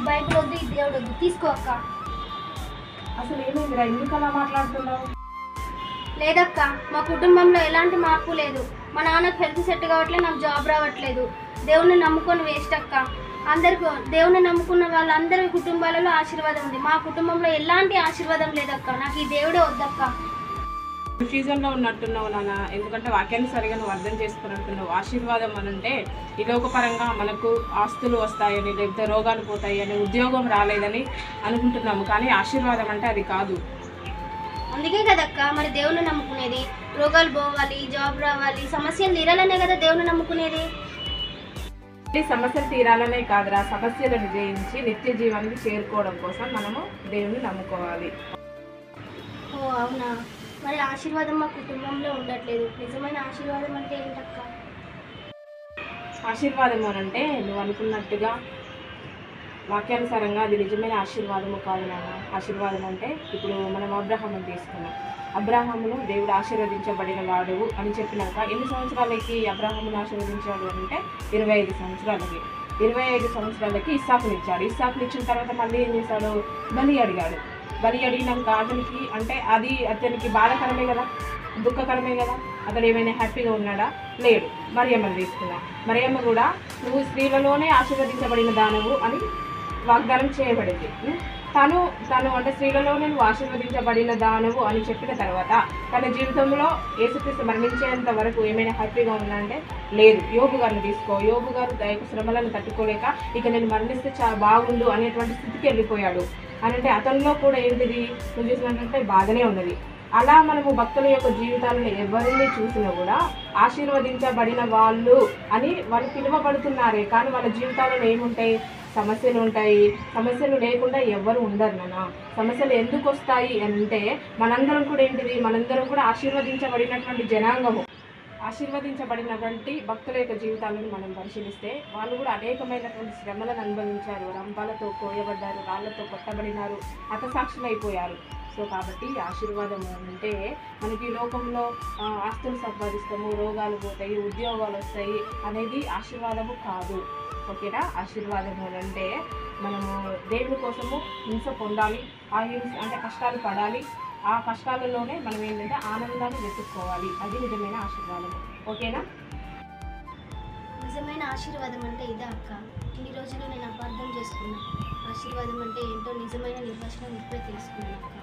Bible వద్దు, ఈ దేవుడు వద్దు, తీసుకో అక్క. అసలు ఏమైందిరా, ఎందుకు అలా మాట్లాడుతున్నావు? లేదక్క, మా కుటుంబంలో ఎలాంటి మార్పు లేదు. మా నాన్నకు హెల్త్ సెట్ కావట్లేదు, నాకు జాబ్ రావట్లేదు. దేవుని నమ్ముకొని వేస్ట్ అక్క. అందరికి దేవుని నమ్ముకున్న వాళ్ళందరి కుటుంబాలలో ఆశీర్వాదం ఉంది. మా కుటుంబంలో ఎలాంటి ఆశీర్వాదం లేదక్క. నాకు ఈ దేవుడే వద్దక్క. కన్ఫ్యూజన్లో ఉన్నట్టున్నావు నాన్న, ఎందుకంటే వాక్యాన్ని సరిగా నువ్వు అర్థం చేసుకున్నట్టున్నావు. ఆశీర్వాదం అనంటే ఈ లోకపరంగా మనకు ఆస్తులు వస్తాయని, లేకపోతే రోగాలు పోతాయని, ఉద్యోగం రాలేదని అనుకుంటున్నాము. కానీ ఆశీర్వాదం అంటే అది కాదు. అందుకే కదక్క మరి దేవుని నమ్ముకునేది. రోగాలు పోవాలి, జాబ్ రావాలి, సమస్యలు తీరాలనే కదా దేవుని నమ్ముకునేది. సమస్యలు తీరాలనే కాదురా, సమస్యలను జయించి నిత్య జీవాన్ని చేరుకోవడం కోసం మనము దేవుని నమ్ముకోవాలి. ఓ అవునా, మరి ఆశీర్వాదం మా కుటుంబంలో ఉండట్లేదు. నిజమైన ఆశీర్వాదం అంటే ఏంటక్క? ఆశీర్వాదం అనంటే నువ్వు అనుకున్నట్టుగా వాక్యానుసారంగా అది నిజమైన ఆశీర్వాదము కాదు నాన్న. ఆశీర్వాదం అంటే ఇప్పుడు మనం అబ్రహామును తీసుకున్నాం. అబ్రహామును దేవుడు ఆశీర్వదించబడిన వాడు అని చెప్పినాక ఎన్ని సంవత్సరాలకి అబ్రహామును ఆశీర్వదించాడు అంటే 25 సంవత్సరాలకి. 25 సంవత్సరాలకి ఇస్సాకుని ఇచ్చాడు. ఇస్సాకుని ఇచ్చిన తర్వాత మళ్ళీ ఏం చేశాడు? బలి అడిగాడు. బలి అడిగినాక అతనికి అంటే అది అతనికి బాధాకరమే కదా, దుఃఖకరమే కదా. అతడు ఏమైనా హ్యాపీగా ఉన్నాడా? లేడు. మరియమ్మని తీసుకున్నా. మరియమ్మ కూడా నువ్వు స్త్రీలలోనే ఆశీర్వదించబడిన దానవు అని వాగ్దానం చేయబడింది. తను అంటే స్త్రీలలోనే నువ్వు ఆశీర్వదించబడిన దానవు అని చెప్పిన తర్వాత తన జీవితంలో యేసుక్రీస్తు మరణించేంత వరకు ఏమైనా హ్యాపీగా ఉందంటే లేదు. యోబు గారిని తీసుకో. యోబు గారు శ్రమలను తట్టుకోలేక ఇక నేను మరణిస్తే చాలా బాగుండు అనేటువంటి స్థితికి వెళ్ళిపోయాడు. అంటే అతనిలో కూడా ఏంటిది నువ్వు చూసినట్లయితే బాధనే ఉన్నది. అలా మనము భక్తుల యొక్క జీవితాలను ఎవరిని చూసినా కూడా ఆశీర్వదించబడిన వాళ్ళు అని వాళ్ళు పిలువబడుతున్నారే, కానీ వాళ్ళ జీవితాలలో ఏముంటాయి? సమస్యలు ఉంటాయి. సమస్యలు లేకుండా ఎవరు ఉండరు నాన్న. సమస్యలు ఎందుకు వస్తాయి అంటే మనందరం కూడా ఏంటిది, మనందరం కూడా ఆశీర్వదించబడినటువంటి జనాంగము. ఆశీర్వదించబడినటువంటి భక్తుల యొక్క జీవితాలను మనం పరిశీలిస్తే వాళ్ళు కూడా అనేకమైనటువంటి శ్రమలను అనుభవించారు. రంపాలతో కోయబడ్డారు, రాళ్లతో కొట్టబడినారు, హతసాక్షులైపోయారు. సో కాబట్టి ఆశీర్వాదము అంటే మనకి లోకంలో ఆస్తులు సంపాదిస్తాము, రోగాలు పోతాయి, ఉద్యోగాలు వస్తాయి అనేది ఆశీర్వాదము కాదు. ఓకేనా? ఆశీర్వాదము అంటే మనము దేవుని కోసము హింస పొందాలి, ఆ హింస అంటే కష్టాలు పడాలి, ఆ కష్టాలలోనే మనం ఏంటంటే ఆనందాన్ని వెతుక్కోవాలి. అది నిజమైన ఆశీర్వాదము. ఓకేనా? నిజమైన ఆశీర్వాదం అంటే ఇదే అక్క. ఇన్ని రోజులు నేను అపార్థం చేసుకున్నాను. ఆశీర్వాదం అంటే ఏంటో నిజమైన నిర్వచనం ఇప్పుడే తెలుసుకున్నాను అక్క.